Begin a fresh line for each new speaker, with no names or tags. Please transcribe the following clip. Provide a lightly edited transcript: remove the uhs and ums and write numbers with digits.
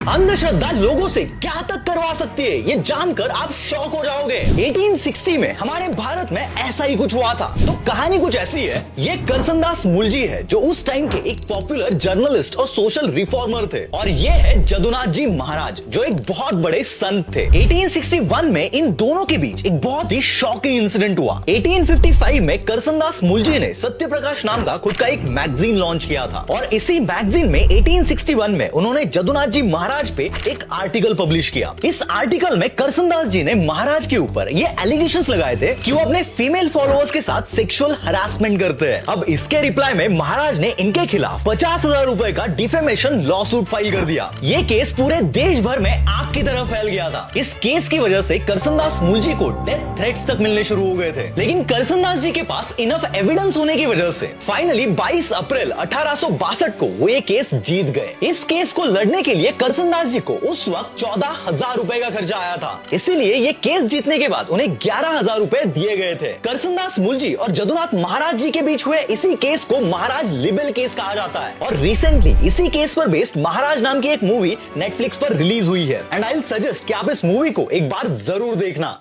अंधश्रद्धा लोगों से क्या तक करवा सकती है, ये जानकर आप शॉक हो जाओगे। 1860 में हमारे भारत में ऐसा ही कुछ हुआ था। तो कहानी कुछ ऐसी है, ये करसनदास मुलजी है जो उस टाइम के एक पॉपुलर जर्नलिस्ट और सोशल रिफॉर्मर थे, और ये है जदुनाथ जी महाराज जो एक बहुत बड़े संत थे। 1861 में इन दोनों के बीच एक बहुत ही शॉकिंग इंसिडेंट हुआ। 1855 में करसनदास मुलजी ने सत्य प्रकाश नाम का खुद का एक मैगजीन लॉन्च किया था, और इसी मैगजीन में 1861 में उन्होंने जदुनाथ जी महाराज पे एक आर्टिकल पब्लिश किया। इस आर्टिकल में करसनदास जी ने महाराज के ऊपर ये एलिगेशंस लगाए थे कि वो अपने फीमेल फॉलोअर्स के साथ सेक्सुअल हरासमेंट करते हैं। अब इसके रिप्लाई में महाराज ने इनके खिलाफ 50,000 रुपए का डिफेमेशन लॉ सूट फाइल कर दिया। ये केस पूरे देश भर में आग की तरह फैल गया था। इस केस की वजह से करसनदास मुलजी को डेथ थ्रेट्स तक मिलने शुरू हो गए थे, लेकिन करसनदास जी के पास इनफ एविडेंस होने की वजह से फाइनली 22 अप्रैल 1862 को वो ये केस जीत गए। इस केस को लड़ने के लिए करसनदास जी को उस वक्त 14,000 रुपए का खर्चा आया था, इसीलिए ये केस जीतने के बाद उन्हें 11,000 रुपए दिए गए थे। करसनदास मुलजी और जदुनाथ महाराज जी के बीच हुए इसी केस को महाराज लिबेल केस कहा जाता है, और रिसेंटली इसी केस पर बेस्ड महाराज नाम की एक मूवी नेटफ्लिक्स पर रिलीज हुई है। एंड आई विल सजेस्ट कि आप इस मूवी को एक बार जरूर देखना।